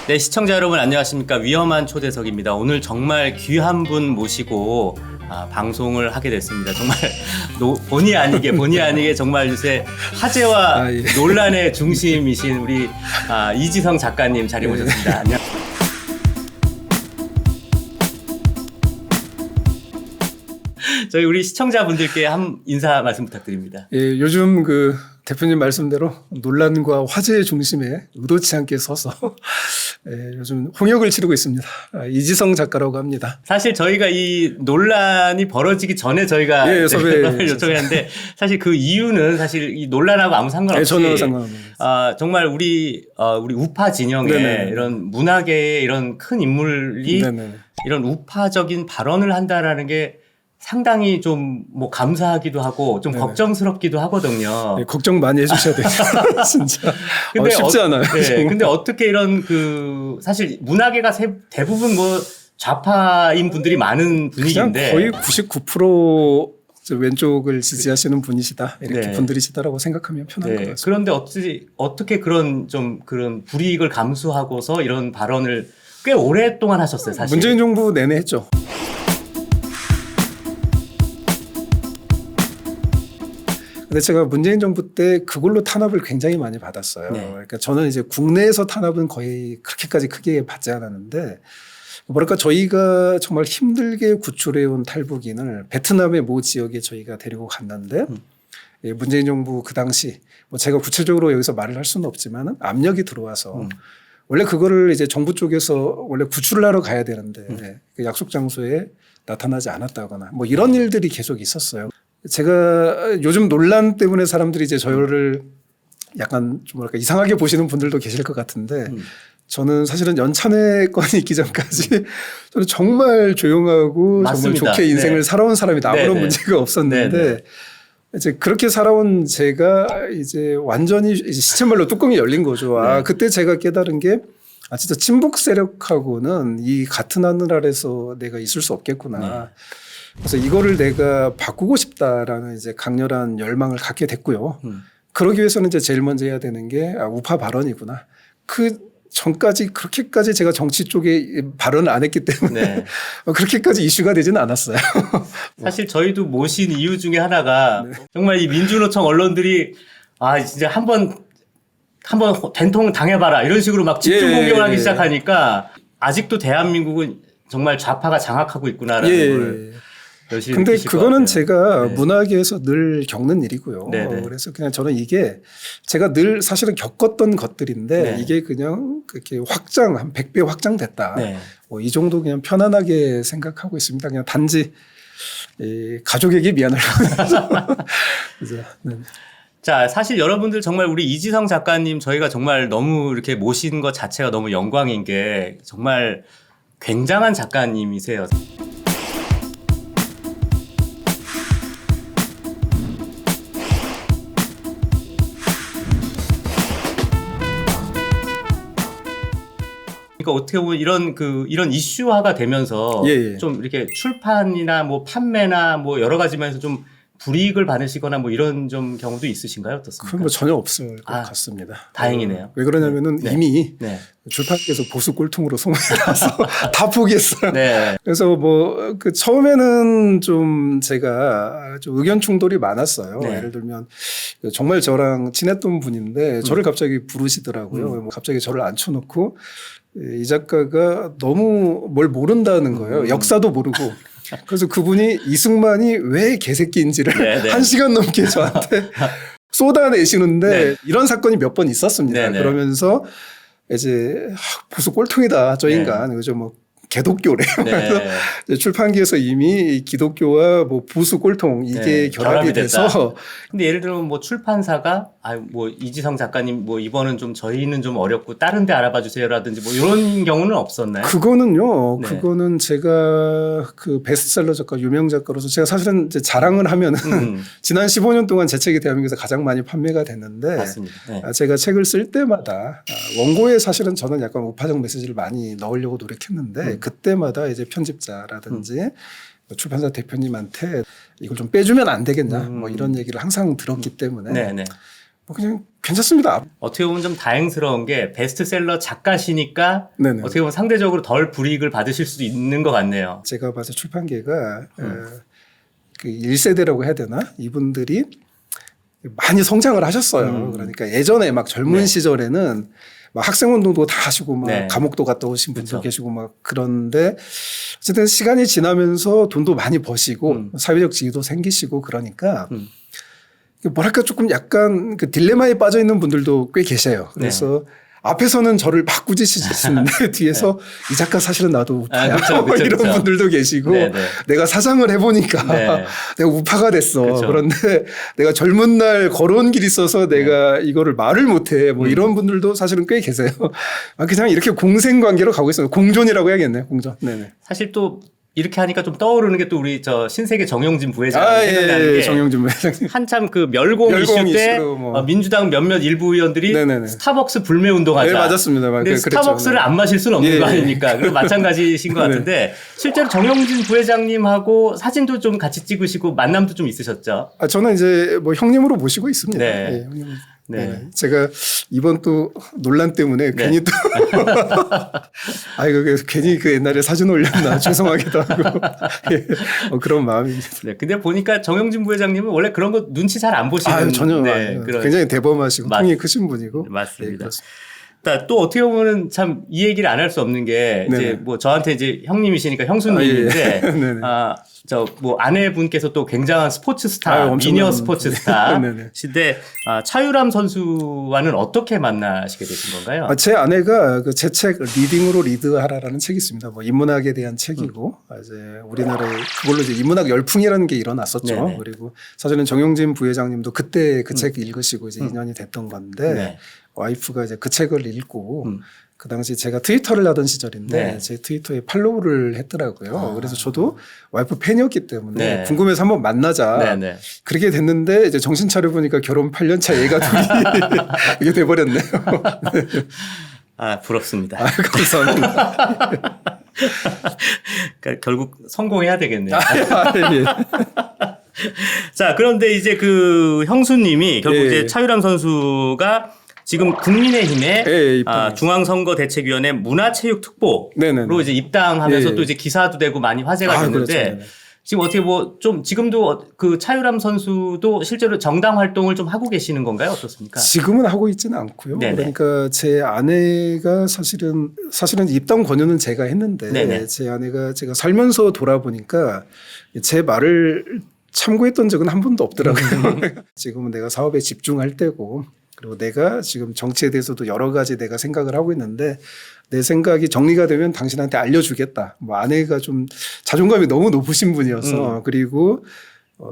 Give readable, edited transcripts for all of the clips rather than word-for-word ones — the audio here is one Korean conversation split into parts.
네, 시청자 여러분 안녕하십니까. 위험한 초대석입니다. 오늘 정말 귀한 분 모시고 방송을 하게 됐습니다. 정말 본의 아니게 정말 요새 화제와 예. 논란의 중심이신 우리 이지성 작가님 자리 모셨습니다. 안녕. 저희 우리 시청자분들께 한 인사 말씀 부탁드립니다. 예, 요즘 그 대표님 말씀대로 논란과 화제의 중심에 의도치 않게 서서 예, 요즘 홍역을 치르고 있습니다. 이지성 작가라고 합니다. 사실 저희가 이 논란이 벌어지기 전에 저희가 예, 섭외 요청했는데 사실 그 이유는 사실 이 논란하고 아무 상관없이 전혀 상관없습니다. 정말 우리 우파 진영의 네네. 이런 문화계의 이런 큰 인물이 네네. 이런 우파적인 발언을 한다라는 게 상당히 좀 뭐 감사하기도 하고 좀 네네. 걱정스럽기도 하거든요. 예, 걱정 많이 해주셔야 돼요. 진짜 근데 쉽지 않아요. 네, 근데 어떻게 이런 사실 문화계가 대부분 뭐 좌파인 분들이 많은 분위기인데 그냥 거의 99% 왼쪽을 지지하시는 분이시다 이렇게 네. 분들이시다라고 생각하면 편한 것 네, 같습니다. 그런데 어떻게 그런 불이익을 감수하고서 이런 발언을 꽤 오랫동안 하셨어요, 사실. 문재인 정부 내내 했죠. 근데 제가 문재인 정부 때 그걸로 탄압을 굉장히 많이 받았어요. 네. 그러니까 저는 이제 국내에서 탄압은 거의 그렇게까지 크게 받지 않았는데 뭐랄까 저희가 정말 힘들게 구출해온 탈북인을 베트남의 모 지역에 저희가 데리고 갔는데 예, 문재인 정부 그 당시 뭐 제가 구체적으로 여기서 말을 할 수는 없지만 압력이 들어와서 원래 그거를 이제 정부 쪽에서 원래 구출을 하러 가야 되는데 그 약속 장소에 나타나지 않았다거나 뭐 이런 일들이 계속 있었어요. 제가 요즘 논란 때문에 사람들이 이제 저를 약간 좀 뭐랄까 이상하게 보시는 분들도 계실 것 같은데 저는 사실은 연찬회 건이 있기 전까지 저는 정말 조용하고 맞습니다. 정말 좋게 인생을 네. 살아온 사람이다. 아무런 네네. 문제가 없었는데 네네. 이제 그렇게 살아온 제가 이제 완전히 이제 시체말로 뚜껑이 열린 거죠. 네. 그때 제가 깨달은 게 진짜 친북 세력하고는 이 같은 하늘 아래서 내가 있을 수 없겠구나. 네. 그래서 이거를 내가 바꾸고 싶다라는 이제 강렬한 열망을 갖게 됐고요. 그러기 위해서는 이제 제일 먼저 해야 되는 게 우파 발언이구나. 그 전까지 그렇게까지 제가 정치 쪽에 발언을 안 했기 때문에 네. 그렇게까지 이슈가 되지는 않았어요. 사실 저희도 모신 이유 중에 하나가 정말 이 민주노총 언론들이 진짜 한번 된통 당해봐라 이런 식으로 막 집중 공격을 하기 시작하니까 아직도 대한민국은 정말 좌파가 장악하고 있구나라는 걸 열심히 근데 느끼실 것 그거는 같아요. 제가 네. 문화계에서 늘 겪는 일이고요. 네네. 그래서 그냥 저는 이게 제가 늘 사실은 겪었던 것들인데 네. 이게 그냥 그렇게 한 100배 확장됐다. 네. 이 정도 그냥 편안하게 생각하고 있습니다. 그냥 단지 가족에게 미안하려고. 그래서 네. 자, 사실 여러분들 정말 우리 이지성 작가님 저희가 정말 너무 이렇게 모신 것 자체가 너무 영광인 게 정말 굉장한 작가님이세요. 그러니까 어떻게 보면 이런 이슈화가 되면서 좀 이렇게 출판이나 뭐 판매나 뭐 여러 가지 면에서 좀 불이익을 받으시거나 뭐 이런 좀 경우도 있으십니까? 어떻습니까? 그건 뭐 전혀 없을 것 같습니다. 다행이네요. 왜 그러냐면은 네. 이미 네. 출판계에서 보수 꼴통으로 소문이 나서 다 포기했어요. 네. 그래서 뭐 처음에는 좀 제가 좀 의견 충돌이 많았어요. 네. 예를 들면 정말 저랑 친했던 분인데 저를 갑자기 부르시더라고요. 뭐 갑자기 저를 앉혀놓고 이 작가가 너무 뭘 모른다는 거예요. 역사도 모르고. 그래서 그분이 이승만이 왜 개새끼인지를 네. 1시간 넘게 저한테 쏟아내시는데 네. 이런 사건이 몇 번 있었습니다. 네. 그러면서 이제 보수 꼴통이다 저 인간. 그죠 뭐 개독교래요. 네. 그래서 이제 출판기에서 이미 기독교와 뭐 보수 꼴통 이게 결합이 돼서. 근데 예를 들면 뭐 출판사가 뭐 이지성 작가님 뭐 이번은 좀 저희는 좀 어렵고 다른 데 알아봐 주세요라든지 뭐 이런 경우는 없었나요? 그거는요. 네. 그거는 제가 그 베스트셀러 작가 유명 작가로서 제가 사실은 이제 자랑을 하면은 지난 15년 동안 제 책이 대한민국에서 가장 많이 판매가 됐는데 맞습니다. 네. 제가 책을 쓸 때마다 원고에 사실은 저는 약간 우파적 메시지를 많이 넣으려고 노력했는데 그때마다 이제 편집자라든지 출판사 대표님한테 이걸 좀 빼주면 안 되겠냐 뭐 이런 얘기를 항상 들었기 때문에 네네. 뭐 그냥 괜찮습니다. 어떻게 보면 좀 다행스러운 게 베스트셀러 작가시니까 네네. 어떻게 보면 상대적으로 덜 불이익을 받으실 수도 있는 것 같네요. 제가 봐서 출판계가 그 1세대라고 해야 되나? 이분들이 많이 성장을 하셨어요. 그러니까 예전에 막 젊은 네. 시절에는 막 학생운동도 다 하시고 막 네. 감옥도 갔다 오신 분도 그렇죠. 계시고 막 그런데 어쨌든 시간이 지나면서 돈도 많이 버시고 사회적 지위도 생기시고 그러니까 뭐랄까 조금 약간 그 딜레마에 빠져 있는 분들도 꽤 계세요. 그래서 앞에서는 저를 막 꾸짖으시는데 뒤에서 이 작가 사실은 나도 우파야. 그쵸, 이런 그쵸. 분들도 계시고 네. 내가 사장을 해보니까 네. 내가 우파가 됐어. 그쵸. 그런데 내가 젊은 날 걸어온 길이 있어서 내가 이거를 말을 못해. 뭐 이런 분들도 사실은 꽤 계세요. 그냥 이렇게 공생관계로 가고 있어요. 공존이라고 해야겠네요. 공존. 네네. 사실 또 이렇게 하니까 좀 떠오르는 게 또 우리 저 신세계 정용진 부회장 예, 생각나는 게 정영준 부회장님. 한참 그 멸공 이슈 때 이슈로 뭐. 민주당 몇몇 일부 의원들이 네네네. 스타벅스 불매 운동하자. 네, 맞았습니다. 근데 그랬죠. 스타벅스를 네. 안 마실 수는 없는 예, 거 예. 아닙니까? 그리고 마찬가지신 것 같은데 실제로 정용진 부회장님하고 사진도 좀 같이 찍으시고 만남도 좀 있으셨죠? 저는 이제 뭐 형님으로 모시고 있습니다. 네. 예, 형님. 네. 네. 제가 이번 또 논란 때문에 괜히 또 아이고 그래서 괜히 그 옛날에 사진 올렸나 죄송하기도 하고 예, 그런 마음입니다. 네. 근데 보니까 정용진 부회장님은 원래 그런 거 눈치 잘 안 보시는 전혀 네, 아니에요. 그런 굉장히 대범하시고 통이 크신 분이고 맞습니다. 예, 그렇습니다. 또 어떻게 보면은 참 이 얘기를 안 할 수 없는 게 네네. 이제 뭐 저한테 이제 형님이시니까 형수님인데 네네. 저 뭐 아내분께서 또 굉장한 스포츠 스타, 엄청난 미녀 스포츠 네네. 스타신데 차유람 선수와는 어떻게 만나시게 되신 건가요? 제 아내가 그 제 책 리딩으로 리드하라라는 책이 있습니다. 뭐 인문학에 대한 책이고 이제 우리나라에 그걸로 이제 인문학 열풍이라는 게 일어났었죠. 네네. 그리고 사실은 정용진 부회장님도 그때 그 책 읽으시고 이제 인연이 됐던 건데 네. 와이프가 이제 그 책을 읽고 그 당시 제가 트위터를 하던 시절인데 네. 제 트위터에 팔로우를 했더라고요. 그래서 저도 와이프 팬이었기 때문에 네. 궁금해서 한번 만나자. 네네. 그렇게 됐는데 이제 정신 차려 보니까 결혼 8년 차 얘가 둘이 이게 돼버렸네요. 부럽습니다. 감사합니다. 그러니까 결국 성공해야 되겠네요. 예. 자, 그런데 이제 그 형수님이 결국 예. 이제 차유람 선수가 지금 국민의힘에 예, 입당했어요. 중앙선거대책위원회 문화체육특보로 네네네. 이제 입당하면서 예. 또 이제 기사도 되고 많이 화제가 됐는데 그렇죠. 네네. 지금 어떻게 뭐 좀 지금도 그 차유람 선수도 실제로 정당 활동을 좀 하고 계시는 건가요? 어떻습니까? 지금은 하고 있지는 않고요. 네네. 그러니까 제 아내가 사실은 입당 권유는 제가 했는데 네네. 제 아내가 제가 살면서 돌아보니까 제 말을 참고했던 적은 한 번도 없더라고요. 지금은 내가 사업에 집중할 때고 그리고 내가 지금 정치에 대해서도 여러 가지 내가 생각을 하고 있는데 내 생각이 정리가 되면 당신한테 알려주겠다. 뭐 아내가 좀 자존감이 너무 높으신 분이어서 그리고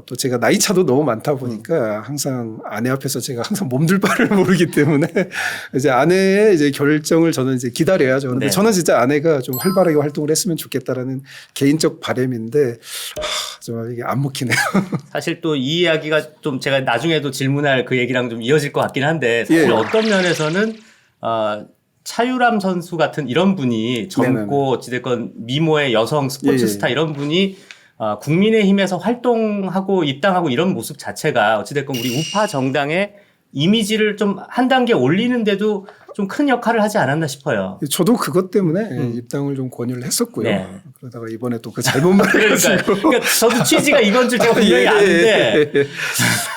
또 제가 나이 차도 너무 많다 보니까 항상 아내 앞에서 제가 항상 몸둘 바를 모르기 때문에 이제 아내의 이제 결정을 저는 이제 기다려야죠. 그런데 네. 저는 진짜 아내가 좀 활발하게 활동을 했으면 좋겠다라는 개인적 바람인데 정말 이게 안 먹히네요. 사실 또 이 이야기가 좀 제가 나중에도 질문할 그 얘기랑 좀 이어질 것 같긴 한데 사실 예. 어떤 면에서는 차유람 선수 같은 이런 분이 젊고 어찌됐건 미모의 여성 스포츠 예. 스타 이런 분이 국민의힘에서 활동하고 입당하고 이런 모습 자체가 어찌됐건 우리 우파 정당의 이미지를 좀 한 단계 올리는데도 좀 큰 역할을 하지 않았나 싶어요. 저도 그것 때문에 입당을 좀 권유를 했었고요. 네. 그러다가 이번에 또 그 잘못 말을 그러니까 저도 취지가 이건 줄 제가 분명히 아는데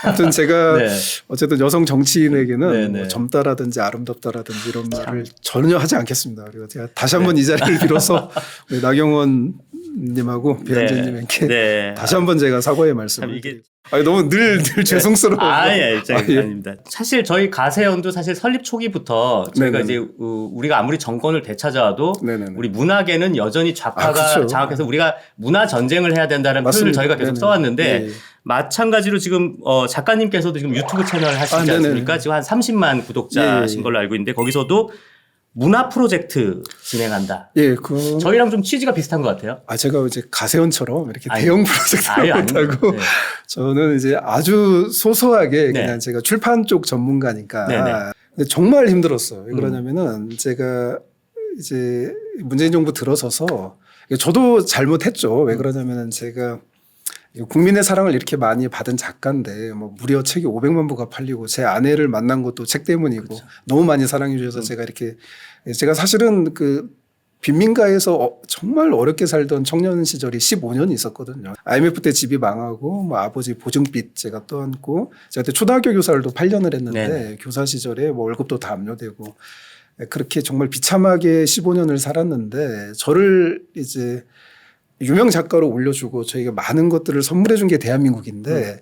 아무튼 제가 네. 어쨌든 여성 정치인에게는 네, 네. 뭐 젊다라든지 아름답다라든지 이런 말을 전혀 하지 않겠습니다. 그리고 제가 다시 한번 이 자리를 빌어서 우리 나경원 님하고 배현진님께 네. 다시 한번 제가 사과의 말씀을 참 이게 너무 늘 죄송스러워요. 예, 아닙니다. 사실 저희 가세연도 사실 설립 초기부터 저희가 네네네. 이제 우리가 아무리 정권을 되찾아와도 네네네. 우리 문화계는 여전히 좌파가 그렇죠. 장악해서 우리가 문화 전쟁을 해야 된다는 맞습니다. 표현을 저희가 계속 네네. 써왔는데 예. 마찬가지로 지금 작가님께서도 지금 유튜브 채널 하시지 네네네. 않습니까? 지금 한 30만 구독자신 예. 걸로 알고 있는데 거기서도 문화 프로젝트 진행한다. 예, 저희랑 좀 취지가 비슷한 것 같아요. 제가 이제 가세연처럼 이렇게 아니, 대형 프로젝트를 아닙니다. 못하고 네. 저는 이제 아주 소소하게 네. 그냥 제가 출판 쪽 전문가니까 네네. 근데 정말 힘들었어요. 왜 그러냐면은 제가 이제 문재인 정부 들어서서 저도 잘못했죠. 왜 그러냐면은 제가 국민의 사랑을 이렇게 많이 받은 작가인데 뭐 무려 책이 500만 부가 팔리고 제 아내를 만난 것도 책 때문이고 그렇죠. 너무 많이 사랑해 주셔서 제가 이렇게 제가 사실은 그 빈민가에서 정말 어렵게 살던 청년 시절이 15년 있었거든요. IMF 때 집이 망하고 뭐 아버지 보증빚 제가 떠안고 제가 그때 초등학교 교사를 또 8년을 했는데 네네. 교사 시절에 뭐 월급도 다 압류되고 그렇게 정말 비참하게 15년을 살았는데 저를 이제 유명 작가로 올려주고 저희가 많은 것들을 선물해 준 게 대한민국인데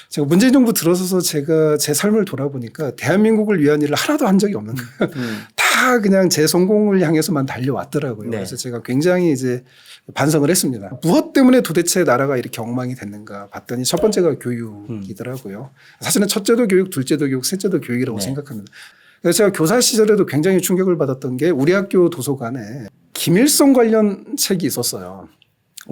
제가 문재인 정부 들어서서 제가 제 삶을 돌아보니까 대한민국을 위한 일을 하나도 한 적이 없는 거예요. 다 그냥 제 성공을 향해서만 달려왔더라고요. 네. 그래서 제가 굉장히 이제 반성을 했습니다. 무엇 때문에 도대체 나라가 이렇게 엉망이 됐는가 봤더니 첫 번째가 교육이더라고요. 사실은 첫째도 교육, 둘째도 교육, 셋째도 교육이라고 네. 생각합니다. 그래서 제가 교사 시절에도 굉장히 충격을 받았던 게 우리 학교 도서관에 김일성 관련 책이 있었어요.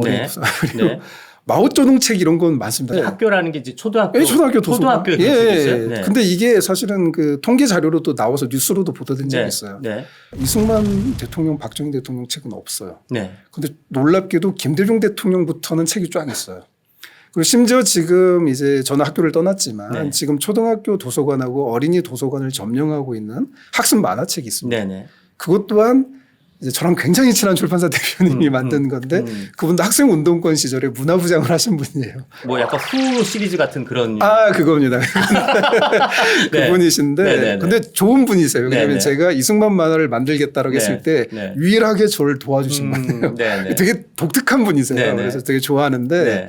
네. 그리고 네. 마오쩌둥 책 이런 건 많습니다. 학교라는 게 이제 초등학교. 예, 초등학교 도서관. 초등학교 예, 도서관이었어요? 예. 근데 이게 사실은 그 통계 자료로 또 나와서 뉴스로도 보도된 적이 네. 있어요. 네. 이승만 대통령, 박정희 대통령 책은 없어요. 네. 근데 놀랍게도 김대중 대통령부터는 책이 쫙 있어요. 그리고 심지어 지금 이제 저는 학교를 떠났지만 네. 지금 초등학교 도서관하고 어린이 도서관을 점령하고 있는 학습 만화책이 있습니다. 네네. 그것 또한 이제 저랑 굉장히 친한 출판사 대표님이 만든 건데 그분도 학생 운동권 시절에 문화부장을 하신 분이에요. 뭐 약간 후 시리즈 같은 그런. 아, 그겁니다. 네. 그분이신데 네네네. 근데 좋은 분이세요. 왜냐하면 네네. 제가 이승만 만화를 만들겠다라고 네. 했을 때 네. 유일하게 저를 도와주신 분이에요. 네네. 되게 독특한 분이세요. 네네. 그래서 되게 좋아하는데 네.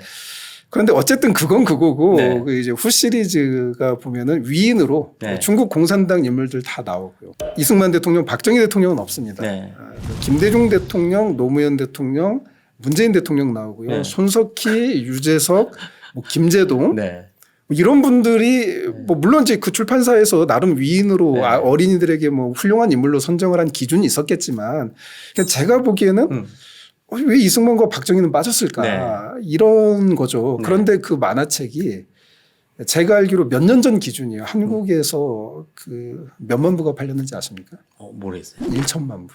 그런데 어쨌든 그건 그거고 네. 그 이제 후 시리즈가 보면은 위인으로 네. 중국 공산당 인물들 다 나오고요. 이승만 대통령, 박정희 대통령은 없습니다. 네. 김대중 대통령, 노무현 대통령, 문재인 대통령 나오고요. 네. 손석희, 유재석, 뭐 김재동 네. 뭐 이런 분들이 뭐 물론 이제 그 출판사에서 나름 위인으로 네. 어린이들에게 뭐 훌륭한 인물로 선정을 한 기준이 있었겠지만 그냥 제가 보기에는 왜 이승만과 박정희는 빠졌을까 네. 이런 거죠. 네. 그런데 그 만화책이 제가 알기로 몇 년 전 기준이에요. 한국에서 그 몇만 부가 팔렸는지 아십니까? 모르겠어요. 1천만 부.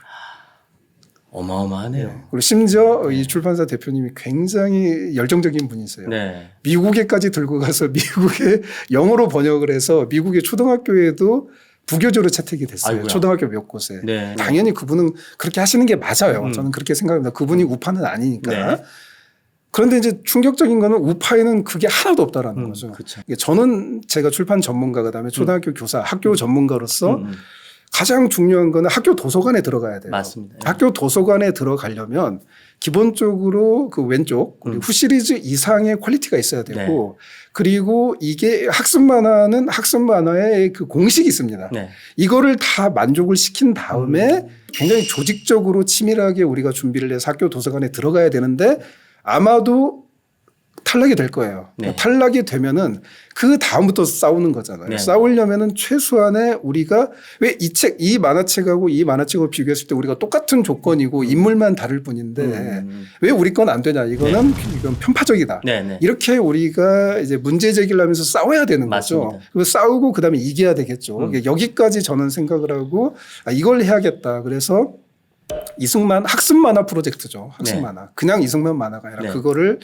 어마어마하네요. 그리고 심지어 이 출판사 대표님이 굉장히 열정적인 분이세요. 네. 미국에까지 들고 가서 미국에 영어로 번역을 해서 미국의 초등학교에도 부교재로 채택이 됐어요. 아이고야. 초등학교 몇 곳에. 네. 당연히 그분은 그렇게 하시는 게 맞아요. 저는 그렇게 생각합니다. 그분이 우파는 아니니까. 네. 그런데 이제 충격적인 거는 우파에는 그게 하나도 없다라는 거죠. 그쵸. 저는 제가 출판 전문가 그다음에 초등학교 교사, 학교 전문가로서 가장 중요한 거는 학교 도서관에 들어가야 돼요. 맞습니다. 학교 도서관에 들어가려면 기본적으로 그 왼쪽 우리 후 시리즈 이상의 퀄리티가 있어야 되고 그리고 이게 학습 만화는 학습 만화의 그 공식이 있습니다. 네. 이거를 다 만족을 시킨 다음에 굉장히 조직적으로 치밀하게 우리가 준비를 해서 학교 도서관에 들어가야 되는데 아마도 탈락이 될 거예요. 네. 탈락이 되면은 그 다음부터 싸우는 거잖아요. 네. 싸우려면은 최소한의 우리가 왜 이 책, 이 만화책하고 이 만화책을 비교했을 때 우리가 똑같은 조건이고 인물만 다를 뿐인데 왜 우리 건 안 되냐? 이거는 이건 편파적이다. 네. 네. 이렇게 우리가 이제 문제 제기를 하면서 싸워야 되는 거죠. 맞습니다. 그리고 싸우고 그다음에 이겨야 되겠죠. 여기까지 저는 생각을 하고 이걸 해야겠다. 그래서 이승만 학습 만화 프로젝트죠. 학습 네. 만화. 그냥 이승만 만화가 아니라 네. 그거를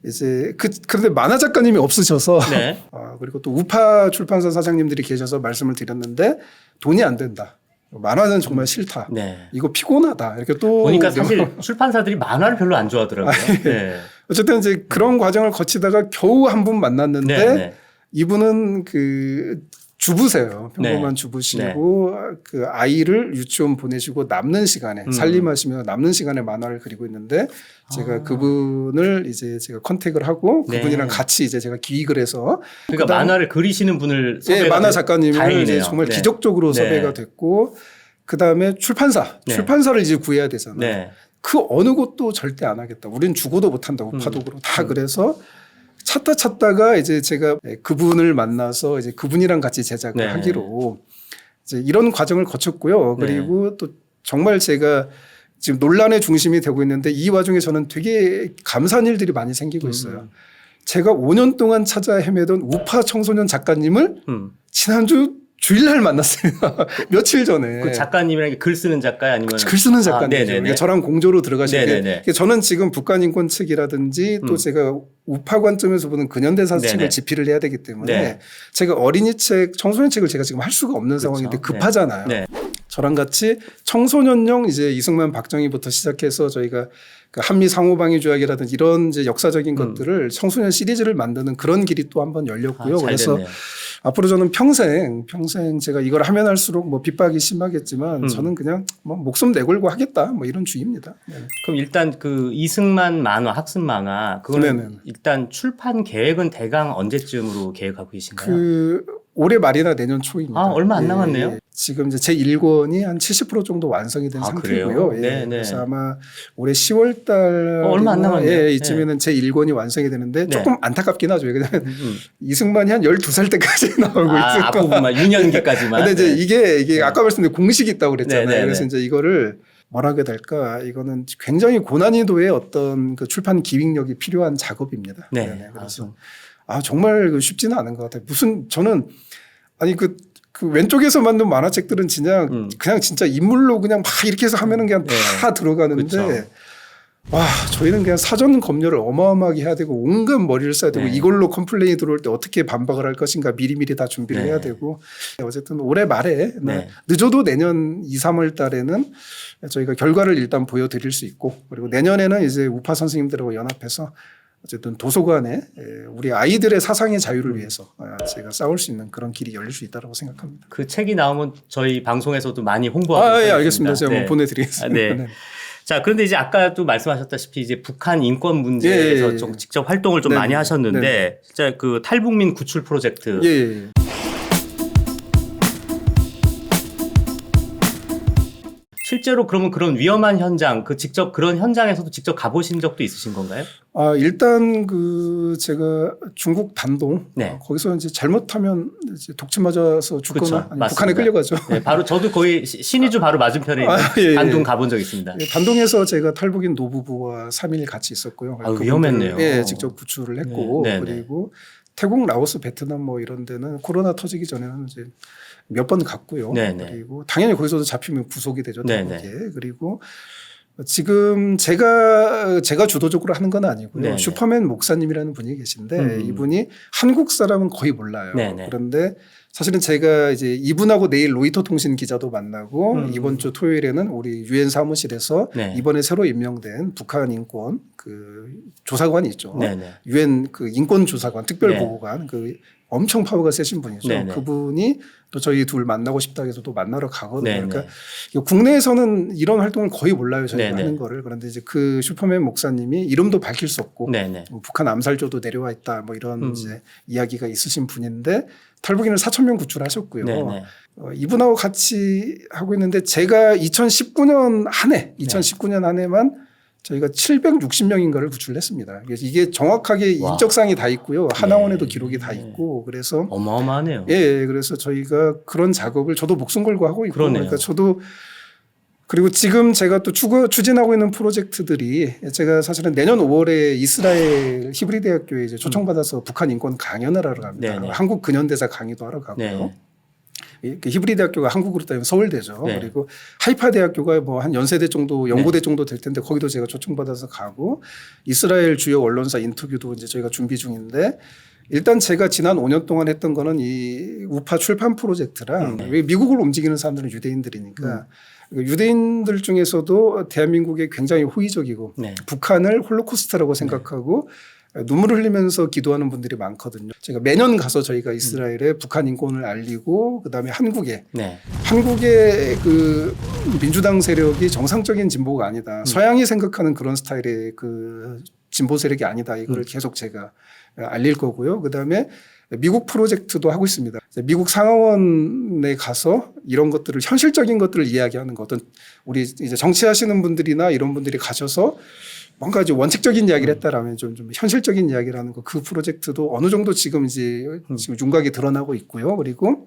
이제 그런데 만화 작가님이 없으셔서 네. 그리고 또 우파 출판사 사장님들이 계셔서 말씀을 드렸는데 돈이 안 된다. 만화는 정말 싫다. 네. 이거 피곤하다. 이렇게 또 보니까 사실 출판사들이 만화를 별로 안 좋아하더라고요. 네. 어쨌든 이제 그런 과정을 거치다가 겨우 한 분 만났는데 네. 네. 이분은 그 주부세요. 평범한 네. 주부시고 그 아이를 유치원 보내시고 남는 시간에 살림하시며 남는 시간에 만화를 그리고 있는데 제가 그분을 이제 제가 컨택을 하고 네. 그분이랑 같이 이제 제가 기획을 해서 그러니까 만화를 그리시는 분을 예, 섭외가 만화 작가님을 다행이네요. 이제 정말 네. 기적적으로 네. 섭외가 됐고 그다음에 네. 출판사를 이제 구해야 되잖아요. 네. 그 어느 곳도 절대 안 하겠다. 우린 죽어도 못한다. 우파독으로 다 그래서 찾다가 이제 제가 그분을 만나서 이제 그분이랑 같이 제작을 네. 하기로 이제 이런 과정을 거쳤고요. 그리고 또 정말 제가 지금 논란의 중심이 되고 있는데 이 와중에 저는 되게 감사한 일들이 많이 생기고 있어요. 제가 5년 동안 찾아 헤매던 우파 청소년 작가님을 지난주 주일날 만났어요. 며칠 전에. 그 작가님이랑 글 쓰는 작가야 아니면 글 쓰는 작가님. 네네네. 저랑 공조로 들어가신 네네네. 게 저는 지금 북한인권 책이라든지 또 제가 우파 관점에서 보는 근현대사 네네. 책을 집필을 해야 되기 때문에 네. 제가 어린이 책, 청소년 책을 제가 지금 할 수가 없는 상황인데 급하잖아요. 네. 저랑 같이 청소년용 이제 이승만 박정희부터 시작해서 저희가 그 한미 상호방위 조약이라든지 이런 이제 역사적인 것들을 청소년 시리즈를 만드는 그런 길이 또 한번 열렸고요. 잘 그래서 됐네요. 앞으로 저는 평생 제가 이걸 하면 할수록 뭐 핍박이 심하겠지만 저는 그냥 뭐 목숨 내걸고 하겠다 뭐 이런 주의입니다. 네. 그럼 일단 그 이승만 만화, 학습 만화 그거는 네네. 일단 출판 계획은 대강 언제쯤으로 계획하고 계신가요? 그 올해 말이나 내년 초입니다. 아, 얼마 안 남았네요. 지금 이제 제 1권이 한 70% 정도 완성이 된 상태고요. 그래요? 네네. 그래서 아마 올해 10월 달 얼마 안 남았네요. 이쯤에는 제 1권이 완성이 되는데 네. 조금 안타깝긴 하죠. 왜냐하면 이승만이 한 12살 때까지 나오고 있어요. 앞부분만 유년기까지만. 근데 이제 이게 아까 말씀드린 공식이 있다고 그랬잖아요. 네네네. 그래서 이제 이거를 뭐라고 해야 될까? 이거는 굉장히 고난이도의 어떤 그 출판 기획력이 필요한 작업입니다. 네. 그래서 정말 그 쉽지는 않은 것 같아요. 저는 아니 그 왼쪽에서 만든 만화책들은 그냥 진짜 인물로 그냥 막 이렇게 해서 하면은 그냥 다 들어가는데 그렇죠. 와 저희는 그냥 사전 검열을 어마어마하게 해야 되고 온갖 머리를 써야 되고 이걸로 컴플레인이 들어올 때 어떻게 반박을 할 것인가 미리미리 다 준비를 해야 되고 어쨌든 올해 말에 늦어도 내년 2, 3월 달에는 저희가 결과를 일단 보여드릴 수 있고 그리고 내년에는 이제 우파 선생님들하고 연합해서 어쨌든 도서관에 우리 아이들의 사상의 자유를 위해서 제가 싸울 수 있는 그런 길이 열릴 수 있다고 생각합니다. 그 책이 나오면 저희 방송에서도 많이 홍보하고 예, 알겠습니다. 제가 한번 보내드리겠습니다. 네. 자, 그런데 이제 아까도 말씀하셨다시피 이제 북한 인권 문제에서 좀 직접 활동을 좀 많이 하셨는데 진짜 그 탈북민 구출 프로젝트. 실제로 그러면 그런 위험한 현장, 직접 그런 현장에서도 직접 가보신 적도 있으신 건가요? 일단 제가 중국 단동 거기서 이제 잘못하면 이제 독침 맞아서 죽거나 북한에 끌려가죠. 네, 바로 저도 거의 신의주 바로 맞은편에 있는 단동 가본 적 있습니다. 단동에서 제가 탈북인 노부부와 3일 같이 있었고요. 위험했네요. 직접 구출을 했고 그리고 태국, 라오스, 베트남 뭐 이런 데는 코로나 터지기 전에는 이제 몇 번 갔고요. 그리고 당연히 거기서도 잡히면 구속이 되죠. 그리고 지금 제가 주도적으로 하는 건 아니고요. 슈퍼맨 목사님이라는 분이 계신데 이분이 한국 사람은 거의 몰라요. 그런데 사실은 제가 이제 이분하고 내일 로이터 통신 기자도 만나고 이번 주 토요일에는 우리 유엔 사무실에서 이번에 새로 임명된 북한 인권 그 조사관이 있죠. 유엔 그 인권 조사관 특별보고관 엄청 파워가 세신 분이죠. 그분이 또 저희 둘 만나고 싶다 해서 또 만나러 가거든요. 그러니까 국내에서는 이런 활동을 거의 몰라요. 저희가 하는 거를. 그런데 이제 그 슈퍼맨 목사님이 이름도 밝힐 수 없고 북한 암살조도 내려와 있다 뭐 이런 이제 이야기가 있으신 분인데 탈북인을 4,000명 구출하셨고요. 이분하고 같이 하고 있는데 제가 2019년 한 해만 저희가 760명인가를 구출했습니다. 이게 정확하게 인적사항이 다 있고요. 하나원에도 기록이 다 있고 그래서 어마어마하네요. 그래서 저희가 그런 작업을 저도 목숨 걸고 하고 있고 그러니까 저도 그리고 지금 제가 또 추진하고 있는 프로젝트들이 제가 사실은 내년 5월에 이스라엘 히브리 대학교에 이제 초청받아서 북한 인권 강연을 하러 갑니다. 한국 근현대사 강의도 하러 가고요. 히브리 대학교가 한국으로 따지면 서울대죠. 그리고 하이파 대학교가 뭐 한 연세대 정도, 연고대 정도 될 텐데 거기도 제가 초청받아서 가고 이스라엘 주요 언론사 인터뷰도 이제 저희가 준비 중인데 일단 제가 지난 5년 동안 했던 거는 이 우파 출판 프로젝트랑 왜 미국을 움직이는 사람들은 유대인들이니까 유대인들 중에서도 대한민국에 굉장히 호의적이고 북한을 홀로코스트라고 생각하고 눈물을 흘리면서 기도하는 분들이 많거든요. 제가 매년 가서 저희가 이스라엘에 북한 인권을 알리고 그다음에 한국의 그 민주당 세력이 정상적인 진보가 아니다. 서양이 생각하는 그런 스타일의 그 진보 세력이 아니다. 이거를 계속 제가 알릴 거고요. 그다음에 미국 프로젝트도 하고 있습니다. 미국 상하원에 가서 이런 것들을 현실적인 것들을 이야기하는 것 어떤 우리 이제 정치하시는 분들이나 이런 분들이 가셔서 뭔가 이제 원칙적인 이야기를 했다라면 좀 현실적인 이야기를 하는 거 그 프로젝트도 어느 정도 지금 윤곽이 드러나고 있고요. 그리고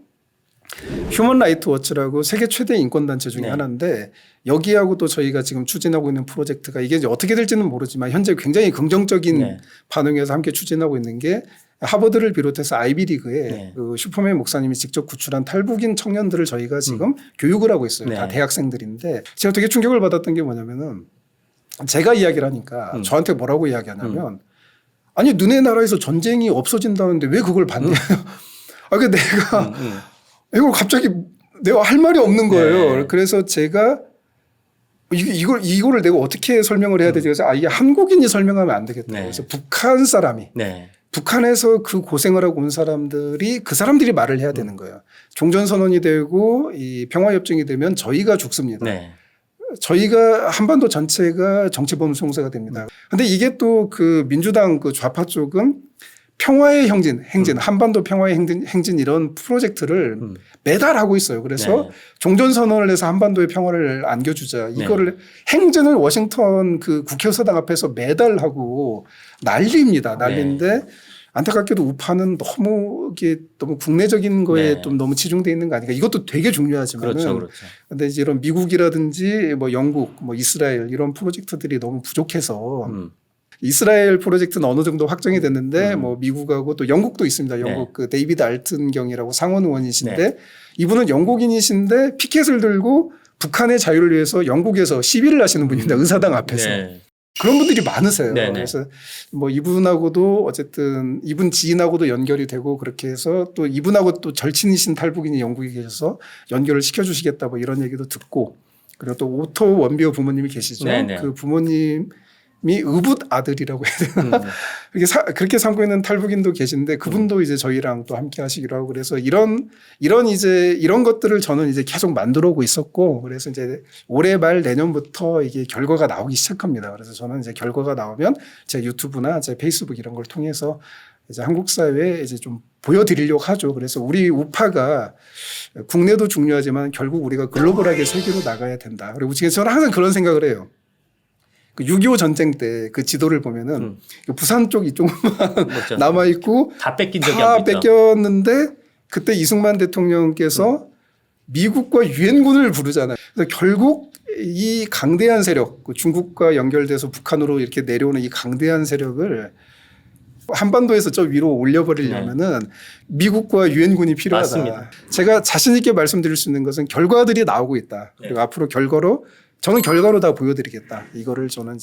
휴먼 라이트 워치라고 세계 최대 인권 단체 중에 하나인데 여기하고 또 저희가 지금 추진하고 있는 프로젝트가 이게 이제 어떻게 될지는 모르지만 현재 굉장히 긍정적인 반응에서 함께 추진하고 있는 게 하버드를 비롯해서 아이비리그에 네. 그 슈퍼맨 목사님이 직접 구출한 탈북인 청년들을 저희가 지금 교육을 하고 있어요. 네. 다 대학생들인데 제가 되게 충격을 받았던 게 뭐냐면은 제가 이야기를 하니까 저한테 뭐라고 이야기하냐면 아니 너네 나라에서 전쟁이 없어진다는데 왜 그걸 반대해요? 아, 그 내가 이걸 갑자기 내가 할 말이 없는 거예요. 네. 그래서 제가 이거를 내가 어떻게 설명을 해야 되지? 그래서 이게 한국인이 설명하면 안 되겠다. 네. 그래서 북한 사람이 네. 북한에서 그 고생을 하고 온 사람들이 그 사람들이 말을 해야 되는 거예요. 종전선언이 되고 이 평화협정이 되면 저희가 죽습니다. 네. 저희가 한반도 전체가 정치범 송사가 됩니다. 근데 이게 또 그 민주당 그 좌파 쪽은 평화의 행진, 한반도 평화의 행진 이런 프로젝트를 매달 하고 있어요. 그래서 네. 종전선언을 해서 한반도의 평화를 안겨주자. 이거를 행진을 워싱턴 그 국회의사당 앞에서 매달 하고 난리입니다. 난리인데 안타깝게도 우파는 너무 이게 너무 국내적인 거에 네. 좀 너무 치중돼 있는 거 아닌가. 이것도 되게 중요하지만은. 그렇죠, 그렇죠. 근데 이제 이런 미국이라든지 뭐 영국, 뭐 이스라엘 이런 프로젝트들이 너무 부족해서 이스라엘 프로젝트는 어느 정도 확정이 됐는데 뭐 미국하고 또 영국도 있습니다. 영국 네. 그 데이비드 알튼경이라고 상원 의원이신데 네. 이분은 영국인이신데 피켓을 들고 북한의 자유를 위해서 영국에서 시위를 하시는 분입니다. 의사당 앞에서. 네. 그런 분들이 많으세요. 네네. 그래서 뭐 이분하고도 어쨌든 이분 지인하고도 연결이 되고 그렇게 해서 또 이분하고 또 절친이신 탈북인이 영국에 계셔서 연결을 시켜주시겠다 뭐 이런 얘기도 듣고 그리고 또 오토 원비어 부모님이 계시죠. 네네. 그 부모님이 의붓 아들이라고 해야 되나 그렇게 삼고 있는 탈북인도 계신데 그분도 이제 저희랑 또 함께 하시기로 하고 그래서 이런 것들을 저는 이제 계속 만들어 오고 있었고 그래서 이제 올해 말 내년부터 이게 결과가 나오기 시작합니다. 그래서 저는 이제 결과가 나오면 제 유튜브나 제 페이스북 이런 걸 통해서 이제 한국 사회에 이제 좀 보여드리려고 하죠. 그래서 우리 우파가 국내도 중요하지만 결국 우리가 글로벌하게 세계로 나가야 된다. 그리고 지금 저는 항상 그런 생각을 해요. 그 6.25 전쟁 때 그 지도를 보면은 그 부산 쪽 이쪽만 그렇죠. 남아 있고 다 뺏긴 적이 다 안 있죠. 뺏겼는데 그때 이승만 대통령께서 미국과 유엔군을 부르잖아요. 그래서 결국 이 강대한 세력, 그 중국과 연결돼서 북한으로 이렇게 내려오는 이 강대한 세력을 한반도에서 저 위로 올려버리려면은 미국과 유엔군이 필요하다. 맞습니다. 제가 자신 있게 말씀드릴 수 있는 것은 결과들이 나오고 있다. 그리고 앞으로 저는 결과로 다 보여드리겠다. 이거를 저는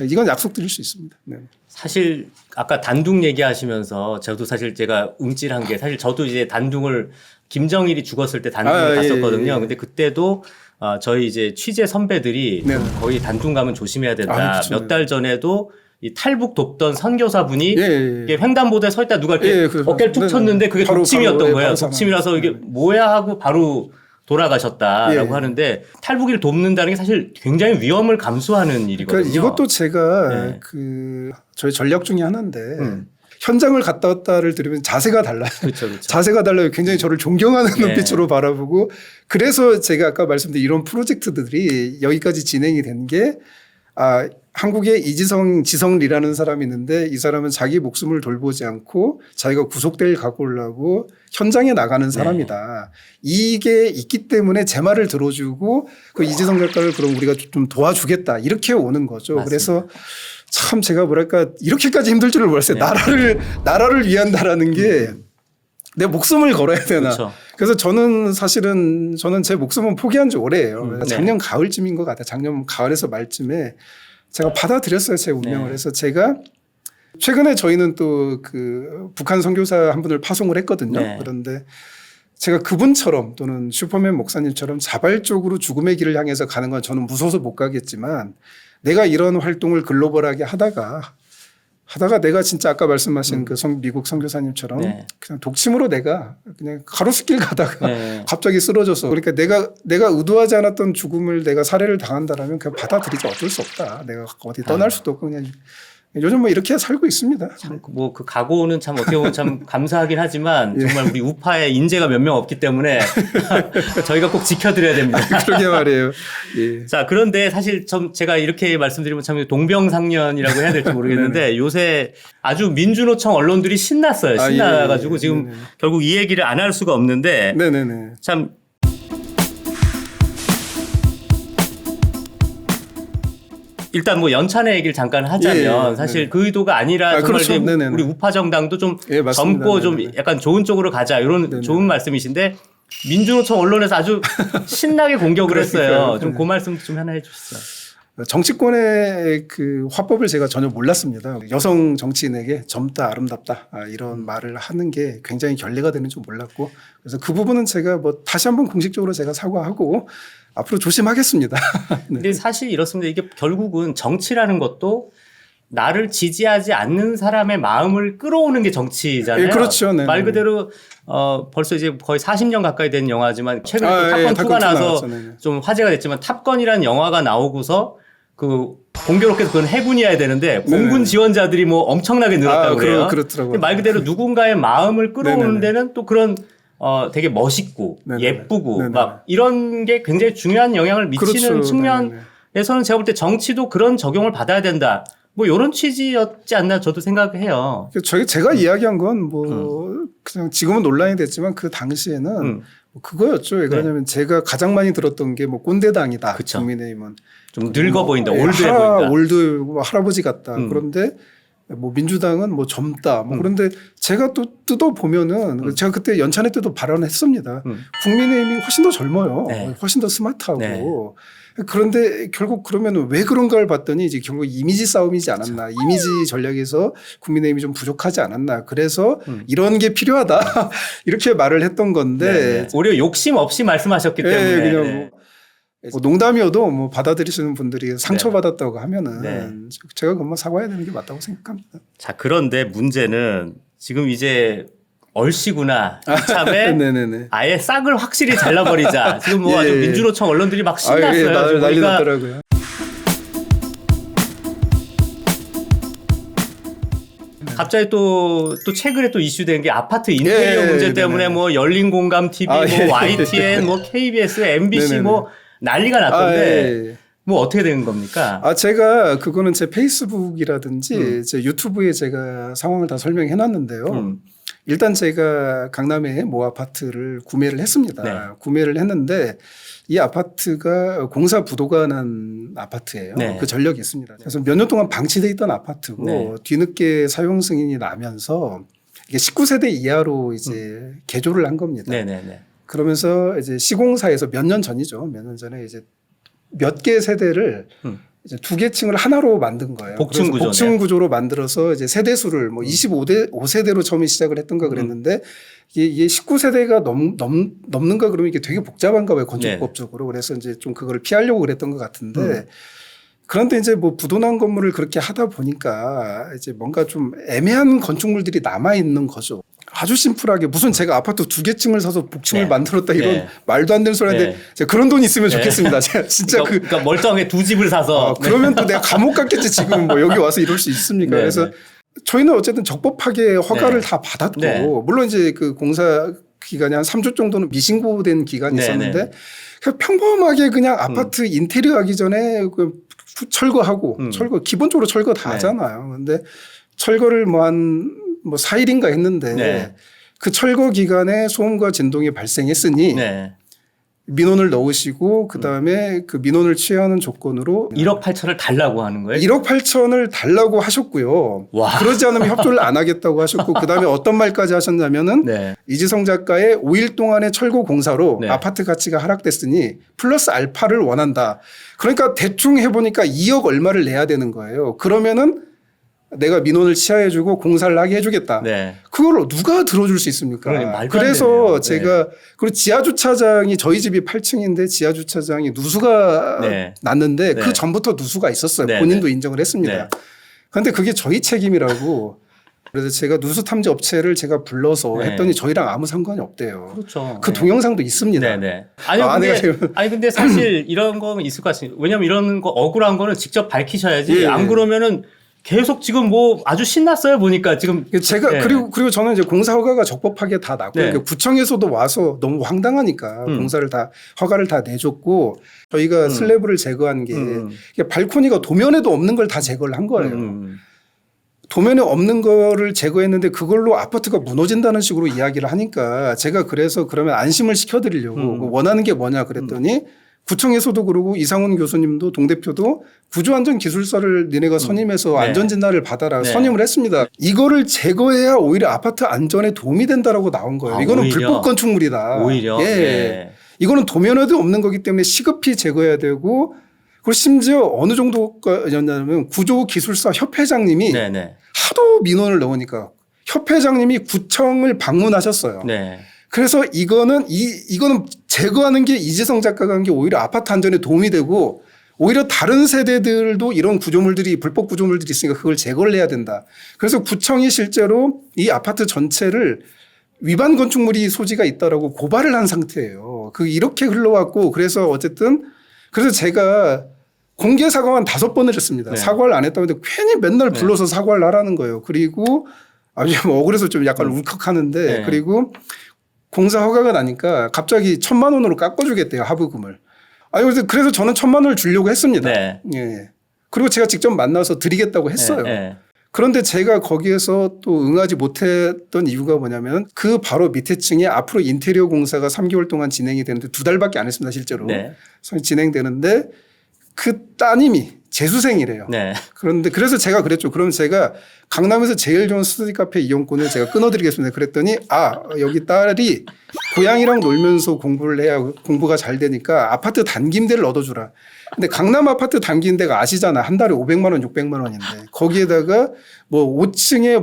이건 약속드릴 수 있습니다. 네. 사실 아까 단둥 얘기하시면서 저도 사실 제가 움찔한 게 사실 저도 이제 단둥을 김정일이 죽었을 때 단둥을 갔었거든요. 예. 근데 그때도 저희 이제 취재 선배들이 네. 거의 단둥 가면 조심해야 된다. 그렇죠. 몇 달 전에도 이 탈북 돕던 선교사분이 예. 이게 횡단보도에 서 있다 누가 이렇게 어깨를 툭 쳤는데 그게 독침이었던 거예요. 독침이라서 이게 뭐야 하고 바로 돌아가셨다라고 하는데 탈북이를 돕는다는 게 사실 굉장히 위험을 감수하는 일이거든요. 그러니까 이것도 제가 저희 전략 중에 하나인데 현장을 갔다 왔다를 들으면 자세가 달라요. 그렇죠, 그렇죠. 자세가 달라요. 굉장히 저를 존경하는 눈빛으로 바라보고 그래서 제가 아까 말씀드린 이런 프로젝트들이 여기까지 진행이 된 게 한국에 지성리라는 사람이 있는데 이 사람은 자기 목숨을 돌보지 않고 자기가 구속될 각오를 하고 현장에 나가는 사람이다. 이게 있기 때문에 제 말을 들어주고 그 이지성 작가를 그럼 우리가 좀 도와주겠다. 이렇게 오는 거죠. 맞습니다. 그래서 참 제가 뭐랄까 이렇게까지 힘들 줄을 몰랐어요. 나라를 위한다라는 게 내 목숨을 걸어야 되나. 그렇죠. 그래서 저는 제 목숨은 포기한 지 오래예요. 작년 가을쯤인 것 같아요. 작년 가을에서 말쯤에 제가 받아들였어요. 제 운명을. 그래서 제가 최근에 저희는 또 그 북한 선교사 한 분을 파송을 했거든요. 그런데 제가 그분처럼 또는 슈퍼맨 목사님처럼 자발적으로 죽음의 길을 향해서 가는 건 저는 무서워서 못 가겠지만 내가 이런 활동을 글로벌하게 하다가 내가 진짜 아까 말씀하신 그 미국 선교사님처럼 그냥 독침으로 내가 그냥 가로수길 가다가 갑자기 쓰러져서 그러니까 내가 의도하지 않았던 죽음을 내가 살해를 당한다라면 그냥 받아들이지 어쩔 수 없다. 내가 어디 떠날 수도 없고 그냥 요즘 뭐 이렇게 살고 있습니다. 뭐 그 각오는 참 어떻게 보면 참 감사하긴 하지만 정말 우리 우파에 인재가 몇 명 없기 때문에 저희가 꼭 지켜드려야 됩니다. 그러게 말이에요. 예. 자, 그런데 사실 제가 이렇게 말씀드리면 참 동병상련이라고 해야 될지 모르겠는데 요새 아주 민주노총 언론들이 신났어요. 신나가지고 지금 결국 이 얘기를 안 할 수가 없는데 참 일단 뭐 연찬의 얘기를 잠깐 하자면 사실 그 의도가 아니라 정말 그렇죠. 이제 우리 우파 정당도 좀 맞습니다. 젊고 좀 약간 좋은 쪽으로 가자 이런 좋은 말씀이신데 민주노총 언론에서 아주 신나게 공격을 했어요. 좀 그 말씀 좀 하나 해주시죠. 정치권의 그 화법을 제가 전혀 몰랐습니다. 여성 정치인에게 젊다, 아름답다 이런 말을 하는 게 굉장히 결례가 되는 줄 몰랐고 그래서 그 부분은 제가 뭐 다시 한번 공식적으로 제가 사과하고 앞으로 조심하겠습니다. 네. 근데 사실 이렇습니다. 이게 결국은 정치라는 것도 나를 지지하지 않는 사람의 마음을 끌어오는 게 정치잖아요. 그렇죠. 네. 말 그대로 벌써 이제 거의 40년 가까이 된 영화지만 최근에 또 탑건 2가 나와서 좀 화제가 됐지만 탑건이라는 영화가 나오고서 그 공교롭게도 그건 해군이어야 되는데 공군 지원자들이 뭐 엄청나게 늘었다고 그래요. 그렇더라고요. 말 그대로 누군가의 마음을 끌어오는 데는 또 그런 되게 멋있고 예쁘고 막 이런 게 굉장히 중요한 영향을 미치는 측면에서는 제가 볼 때 정치도 그런 적용을 받아야 된다. 뭐 이런 취지였지 않나 저도 생각해요. 제가 이야기한 건 뭐 그냥 지금은 논란이 됐지만 그 당시에는 그거였죠. 왜 그러냐면 제가 가장 많이 들었던 게 뭐 꼰대당이다. 그쵸. 국민의힘은 좀 늙어 보인다. 올드해 보인다. 올드 할아버지 같다. 그런데 뭐 민주당은 뭐 젊다. 뭐 그런데 제가 또 뜯어 보면은 제가 그때 연찬회 때도 발언했습니다. 국민의힘이 훨씬 더 젊어요. 네. 훨씬 더 스마트하고. 네. 그런데 결국 그러면 왜 그런가를 봤더니 이제 결국 이미지 싸움이지 않았나. 그렇죠. 이미지 전략에서 국민의힘이 좀 부족하지 않았나. 그래서 이런 게 필요하다. 이렇게 말을 했던 건데. 네. 오히려 욕심 없이 말씀하셨기 때문에. 그냥 뭐 농담이어도 뭐 받아들이시는 분들이 상처받았다고 하면은 제가 그만 사과해야 되는 게 맞다고 생각합니다. 자, 그런데 문제는 지금 이제 얼씨구나 이참에 아예 싹을 확실히 잘라버리자. 지금 뭐 아주 민주노총 언론들이 막 신났어요. 난리 났더라고요. 갑자기 또 최근에 또 이슈된 게 아파트 인테리어 문제 때문에 뭐 열린 공감 TV, 뭐 YTN, 뭐 KBS, MBC 뭐 난리가 났던데 뭐 어떻게 되는 겁니까? 제가 그거는 제 페이스북이라든지 제 유튜브에 제가 상황을 다 설명해 놨는데요. 일단 제가 강남에 모 아파트를 구매를 했습니다. 구매를 했는데 이 아파트가 공사 부도가 난 아파트예요. 그 전력이 있습니다. 그래서 몇 년 동안 방치돼 있던 아파트고 뒤늦게 사용 승인이 나면서 이게 19세대 이하로 이제 개조를 한 겁니다. 그러면서 이제 시공사에서 몇 년 전이죠. 몇 년 전에 이제 몇 개 세대를 이제 2개 층을 하나로 만든 거예요. 복층 구조로 만들어서 이제 세대 수를 뭐 25세대로 처음에 시작을 했던가 그랬는데 이게 19세대가 넘는가 그러면 이게 되게 복잡한가 봐요. 건축법적으로. 그래서 이제 좀 그걸 피하려고 그랬던 것 같은데 그런데 이제 뭐 부도난 건물을 그렇게 하다 보니까 이제 뭔가 좀 애매한 건축물들이 남아 있는 거죠. 아주 심플하게 무슨 제가 아파트 2개 층을 사서 복층을 만들었다 이런 말도 안 되는 소리 하는데 그런 돈 있으면 좋겠습니다. 제가 진짜 그러니까 멀쩡하게 2집을 사서 그러면 또 내가 감옥 갔겠지 지금 뭐 여기 와서 이럴 수 있습니까? 그래서 저희는 어쨌든 적법하게 허가를 다 받았고 물론 이제 그 공사 기간이 한 3주 정도는 미신고된 기간이 있었는데 그냥 평범하게 그냥 아파트 인테리어 하기 전에 그 철거하고 기본적으로 철거 다 하잖아요. 근데 철거를 뭐 4일인가 했는데 그 철거 기간에 소음과 진동이 발생했으니 민원을 넣으시고 그다음에 그 민원을 취하는 조건으로 1억 8천을 달라고 하는 거예요? 1억 8천을 달라고 하셨고요. 그러지 않으면 협조를 안 하겠다고 하셨고 그다음에 어떤 말까지 하셨냐면은 이지성 작가의 5일 동안의 철거 공사로 아파트 가치가 하락됐으니 플러스 알파를 원한다. 그러니까 대충 해보니까 2억 얼마를 내야 되는 거예요. 그러면은 내가 민원을 취하해주고 공사를 하게 해주겠다. 그걸 누가 들어줄 수 있습니까? 그래서 제가 그리고 지하주차장이 저희 집이 8층인데 지하주차장이 누수가 났는데 그 전부터 누수가 있었어요. 본인도 인정을 했습니다. 그런데 그게 저희 책임이라고. 그래서 제가 누수 탐지 업체를 제가 불러서 했더니 저희랑 아무 상관이 없대요. 그 동영상도 있습니다. 아니 근데 사실 이런 거 있을 것 같습니다. 왜냐면 이런 거 억울한 거는 직접 밝히셔야지. 안 그러면은 계속 지금 뭐 아주 신났어요 보니까 지금 제가 그리고 저는 이제 공사 허가가 적법하게 다 나고 구청에서도 와서 너무 황당하니까 공사를 다 허가를 다 내줬고 저희가 슬래브를 제거한 게 발코니가 도면에도 없는 걸 다 제거를 한 거예요. 도면에 없는 거를 제거했는데 그걸로 아파트가 무너진다는 식으로 이야기를 하니까 제가 그래서 그러면 안심을 시켜드리려고 원하는 게 뭐냐 그랬더니 구청에서도 그러고 이상훈 교수님도 동대표도 구조안전기술사를 니네가 선임해서 네. 안전진단을 받아라 네. 선임을 했습니다. 이거를 제거해야 오히려 아파트 안전에 도움이 된다라고 나온 거예요. 아, 이거는 오히려? 불법 건축물이다. 오히려 예. 네. 이거는 도면에도 없는 거기 때문에 시급히 제거해야 되고 그리고 심지어 어느 정도였냐면 구조기술사 협회장님이 네네. 하도 민원을 넣으니까 협회장님이 구청을 방문하셨어요. 네. 그래서 이거는 제거하는 게 이지성 작가가 한 게 오히려 아파트 안전에 도움이 되고 오히려 다른 세대들도 이런 구조물들이 불법 구조물들이 있으니까 그걸 제거를 해야 된다. 그래서 구청이 실제로 이 아파트 전체를 위반 건축물이 소지가 있다라고 고발을 한 상태예요. 이렇게 흘러왔고 그래서 어쨌든 그래서 제가 공개 사과만 5번을 했습니다. 네. 사과를 안 했다고 했는데 괜히 맨날 불러서 사과를 하라는 거예요. 그리고 아주 억울해서 좀 약간 울컥하는데 네. 그리고 공사 허가가 나니까 갑자기 1,000만 원으로 깎아주겠대요. 하부금을. 아니 그래서 저는 1,000만 원을 주려고 했습니다. 네. 예. 그리고 제가 직접 만나서 드리겠다고 했어요. 네. 그런데 제가 거기에서 또 응하지 못했던 이유가 뭐냐면 그 바로 밑에 층에 앞으로 인테리어 공사가 3개월 동안 진행이 되는데 2달밖에 안 했습니다. 실제로. 네. 진행되는데 그 따님이 재수생이래요. 네. 그런데 그래서 제가 그랬죠. 그럼 제가 강남에서 제일 좋은 스터디 카페 이용권을 제가 끊어드리겠습니다. 그랬더니 여기 딸이 고양이랑 놀면서 공부를 해야 공부가 잘 되니까 아파트 단기임대를 얻어주라. 근데 강남 아파트 단기임대가 아시잖아. 한 달에 500만 원, 600만 원인데 거기에다가 뭐 5층에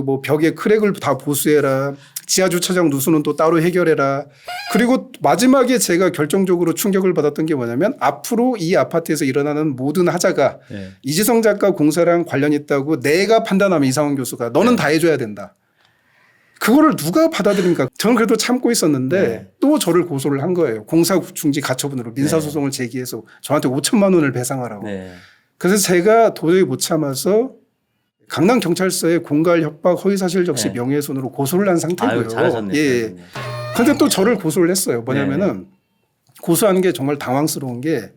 뭐 벽에 크랙을 다 보수해라. 지하 주차장 누수는 또 따로 해결해라. 그리고 마지막에 제가 결정적으로 충격을 받았던 게 뭐냐면 앞으로 이 아파트에서 일어나는 모든 하자가 네. 이지성 작가 공사랑 관련 있다고 내가 판단하면 이상훈 교수가 너는 다 해줘야 된다. 그거를 누가 받아들입니까? 저는 그래도 참고 있었는데 네. 또 저를 고소를 한 거예요. 공사중지 가처분으로 민사소송을 제기해서 저한테 5,000만 원을 배상하라고. 네. 그래서 제가 도저히 못 참아서 강남경찰서에 공갈 협박 허위사실 적시 네. 명예훼손으로 고소를 한 상태고요. 아유, 잘하셨네요. 예. 그런데 또 저를 고소를 했어요. 뭐냐면은 고소하는 게 정말 당황스러운 게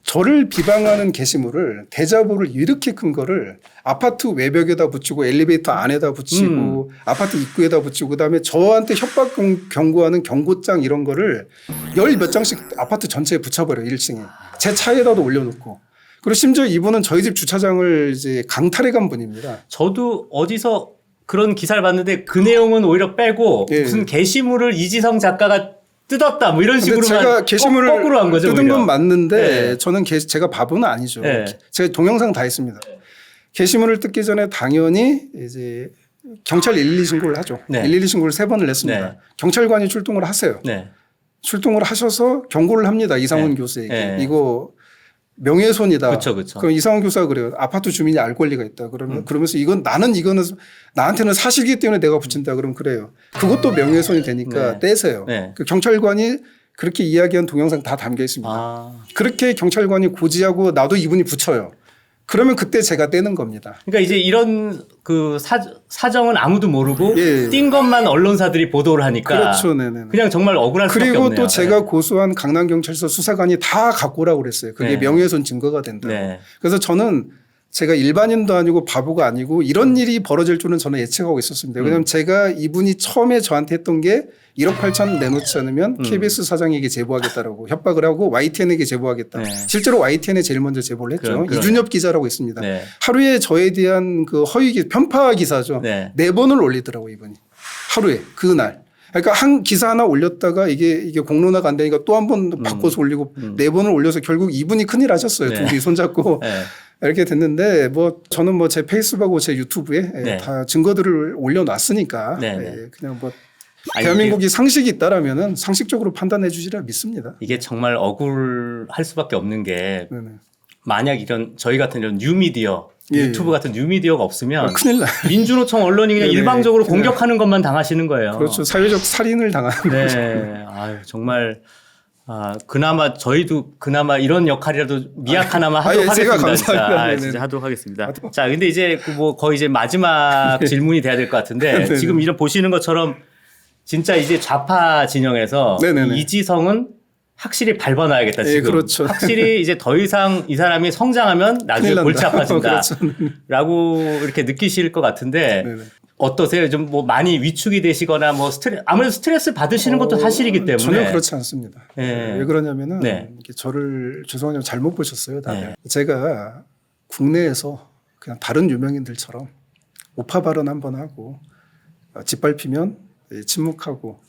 저를 비방하는 게시물을 대자보를 이렇게 큰 거를 아파트 외벽에다 붙이고 엘리베이터 안에다 붙이고 아파트 입구에다 붙이고 그다음에 저한테 협박 경고하는 경고장 이런 거를 10몇 장씩 아파트 전체에 붙여버려요. 1층에. 제 차에다도 올려놓고. 그리고 심지어 이분은 저희 집 주차장을 이제 강탈해 간 분입니다. 저도 어디서 그런 기사를 봤는데 그 내용은 오히려 빼고 예. 무슨 게시물을 이지성 작가가 뜯었다 뭐 이런 식으로 제가 게시물을 거꾸로 한 거죠. 뜯은 오히려. 건 맞는데 네. 저는 제가 바보는 아니죠. 네. 제가 동영상 다 했습니다. 게시물을 뜯기 전에 당연히 이제 경찰 112 신고를 하죠. 네. 112 신고를 3번을 냈습니다. 네. 경찰관이 출동을 하세요. 네. 출동을 하셔서 경고를 합니다. 이상훈 네. 교수에게. 네. 이거 명예훼손이다. 그쵸. 그럼 이상훈 교수가 그래요. 아파트 주민이 알 권리가 있다. 그러면서 이거는 나한테는 사실이기 때문에 내가 붙인다. 그럼 그래요. 그것도 명예훼손이 되니까 네. 떼세요. 네. 그 경찰관이 그렇게 이야기한 동영상 다 담겨 있습니다. 아. 그렇게 경찰관이 고지하고 나도 이분이 붙여요. 그러면 그때 제가 떼는 겁니다. 그러니까 이제 이런 그 사정은 아무도 모르고 예. 띈 것만 언론사들이 보도를 하니까 그렇죠. 네네. 그냥 정말 억울할 수밖에 그리고 없네요. 또 제가 네. 고소한 강남경찰서 수사관이 다 갖고 오라고 그랬어요. 그게 네. 명예훼손 증거가 된다고. 네. 그래서 저는 제가 일반인도 아니고 바보가 아니고 이런 일이 벌어질 줄은 저는 예측하고 있었습니다. 왜냐하면 제가 이분이 처음에 저한테 했던 게 1억 8천 내놓지 않으면 KBS 사장에게 제보하겠다라고 협박을 하고 YTN에게 제보하겠다. 네. 실제로 YTN에 제일 먼저 제보를 했죠. 그럼. 이준엽 기자라고 있습니다. 네. 하루에 저에 대한 그 편파 기사죠. 네. 4번을 올리더라고 이분이. 하루에 그날. 그러니까 한 기사 하나 올렸다가 이게 공론화가 안 되니까 또 한 번 바꿔서 올리고 4번을 올려서 결국 이분이 큰일 하셨어요. 네. 둘이 손잡고. 네. 이렇게 됐는데 저는 제 페이스북하고 제 유튜브에 네. 다 증거들을 올려놨으니까 네, 네. 그냥 아니, 대한민국이 상식이 있다라면은 상식적으로 판단해 주시라 믿습니다. 이게 정말 억울할 수밖에 없는 게 네네. 만약 저희 같은 이런 뉴미디어 예, 유튜브 같은 뉴미디어가 없으면 큰일 나요. 민주노총 언론이 그냥 네네. 일방적으로 그냥 공격하는 것만 당하시는 거예요. 그렇죠. 사회적 살인을 당하는 네. 거죠. 아유, 정말 그나마 저희도 이런 역할이라도 미약 하나만 하도록 예, 하겠습니다. 제가 감사합니다. 네네. 진짜 하도록 하겠습니다. 자, 근데 이제 거의 이제 마지막 질문이 돼야 될 것 같은데 네네. 지금 이런 보시는 것처럼 진짜 이제 좌파 진영에서 네네네. 이지성은 확실히 밟아놔야겠다. 예, 지금 그렇죠. 확실히 이제 더 이상 이 사람이 성장하면 나중에 큰일 난다. 골치 아파진다. 그렇죠. 라고 이렇게 느끼실 것 같은데 네네. 어떠세요? 좀 뭐 많이 위축이 되시거나 뭐 아무래도 스트레스 받으시는 것도 사실이기 때문에. 전혀 그렇지 않습니다. 네. 왜 그러냐면은 네. 이렇게 저를 죄송하지만 잘못 보셨어요. 다들. 네. 제가 국내에서 그냥 다른 유명인들처럼 오파 발언 한번 하고 짓밟히면 침묵하고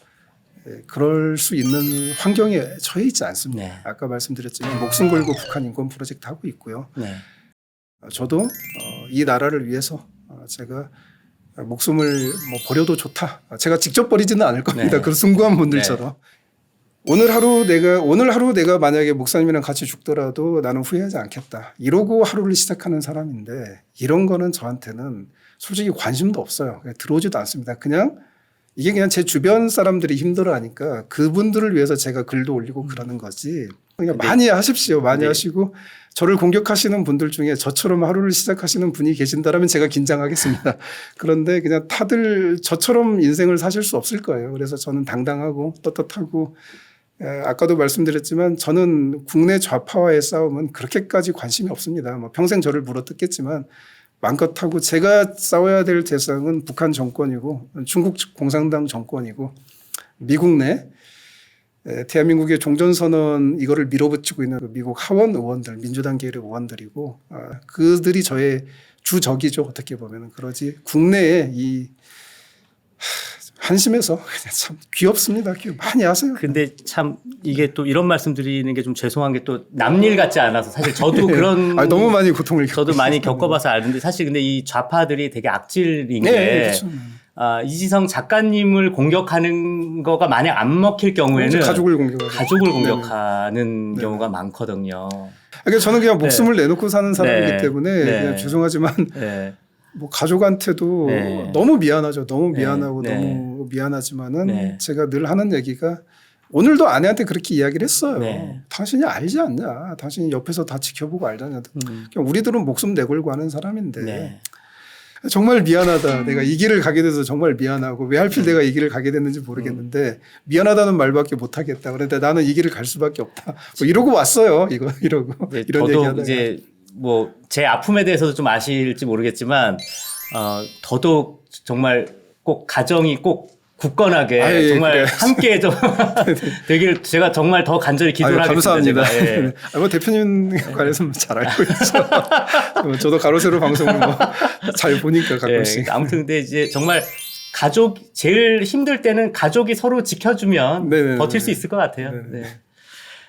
그럴 수 있는 환경에 처해 있지 않습니다. 네. 아까 말씀드렸지만 목숨 걸고 북한 인권 프로젝트 하고 있고요. 네. 저도 이 나라를 위해서 제가 목숨을 뭐 버려도 좋다. 제가 직접 버리지는 않을 겁니다. 네. 그 숭고한 분들처럼. 오늘 하루 내가 만약에 목사님이랑 같이 죽더라도 나는 후회하지 않겠다. 이러고 하루를 시작하는 사람인데 이런 거는 저한테는 솔직히 관심도 없어요. 그냥 들어오지도 않습니다. 이게 그냥 제 주변 사람들이 힘들어하니까 그분들을 위해서 제가 글도 올리고 그러는 거지. 그냥 많이 하십시오. 많이 하시고 저를 공격하시는 분들 중에 저처럼 하루를 시작하시는 분이 계신다면 제가 긴장하겠습니다. 그런데 그냥 다들 저처럼 인생을 사실 수 없을 거예요. 그래서 저는 당당하고 떳떳하고 아까도 말씀드렸지만 저는 국내 좌파와의 싸움은 그렇게까지 관심이 없습니다. 뭐 평생 저를 물어뜯겠지만 마음껏 하고 제가 싸워야 될 대상은 북한 정권이고 중국 공산당 정권이고 미국 내 대한민국의 종전선언 이거를 밀어붙이고 있는 미국 하원 의원들 민주당 계열의 의원들이고 그들이 저의 주적이죠. 어떻게 보면 그러지 국내에 이 한심해서 그냥 참 귀엽습니다. 많이 하세요. 근데 참 이게 또 이런 말씀 드리는 게 좀 죄송한 게 또 남일 같지 않아서 사실 저도 그런 너무 많이 고통을 저도 많이 겪어봐서 아는데 사실 근데 이 좌파들이 되게 악질인 게 그렇죠. 이지성 작가님을 공격하는 거가 만약 안 먹힐 경우에는 가족을 공격하는 경우가 많거든요. 그러니까 저는 그냥 목숨을 내놓고 사는 사람이기 때문에 그냥 죄송하지만 뭐 가족한테도 너무 미안하죠. 너무 미안하고 너무 미안하지만은 제가 늘 하는 얘기가 오늘도 아내한테 그렇게 이야기를 했어요. 당신이 알지 않냐. 당신이 옆에서 다 지켜보고 알잖냐. 그냥 우리들은 목숨 내걸고 하는 사람인데 정말 미안하다. 내가 이 길을 가게 돼서 정말 미안하고 왜 하필 내가 이 길을 가게 됐는지 모르겠는데 미안하다는 말밖에 못하겠다. 그런데 나는 이 길을 갈 수밖에 없다. 뭐 이러고 왔어요. 이러고 이런 얘기하다가. 이제 뭐 제 아픔에 대해서도 좀 아실지 모르겠지만 더더욱 정말 꼭 가정이 꼭 굳건하게 정말 그래요. 함께 좀 되길 제가 정말 더 간절히 기도를 하겠습니다. 감사합니다. 뭐 대표님 관해서 잘 알고 있죠. 저도 가로세로 방송을 잘 보니까 가끔씩. 아무튼 근데 이제 정말 가족 제일 힘들 때는 가족이 서로 지켜주면 버틸 수 있을 것 같아요.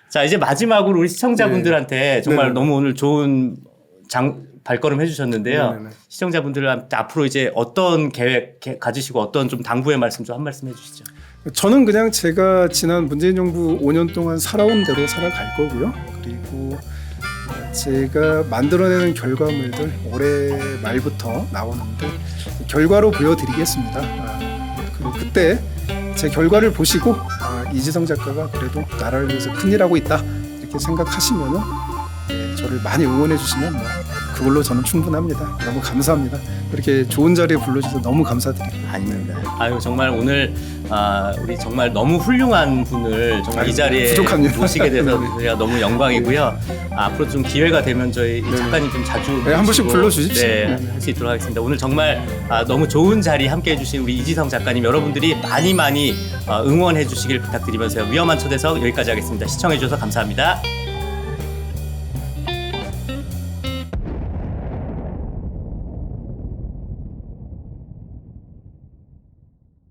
자 이제 마지막으로 우리 시청자분들한테 정말 너무 오늘 좋은 발걸음 해주셨는데요. 시청자분들한테 앞으로 이제 어떤 계획 가지시고 어떤 좀 당부의 말씀 좀 한 말씀 해주시죠. 저는 그냥 제가 지난 문재인 정부 5년 동안 살아온 대로 살아갈 거고요. 그리고 제가 만들어내는 결과물들 올해 말부터 나오는데 결과로 보여드리겠습니다. 그리고 그때 제 결과를 보시고 이지성 작가가 그래도 나라를 위해서 큰일 하고 있다 이렇게 생각하시면은 저를 많이 응원해 주시면 그걸로 저는 충분합니다. 너무 감사합니다. 이렇게 좋은 자리에 불러주셔서 너무 감사드립니다. 아닙니다. 정말 오늘 우리 정말 너무 훌륭한 분을 정말 이 자리에 모시게 돼서 제가 너무 영광이고요. 앞으로 좀 기회가 되면 저희 작가님 좀 자주 한 번씩 불러주십시오. 할 수 있도록 하겠습니다. 오늘 정말 너무 좋은 자리 함께해 주신 우리 이지성 작가님 여러분들이 많이 응원해 주시길 부탁드리면서요. 위험한 초대석 여기까지 하겠습니다. 시청해 주셔서 감사합니다.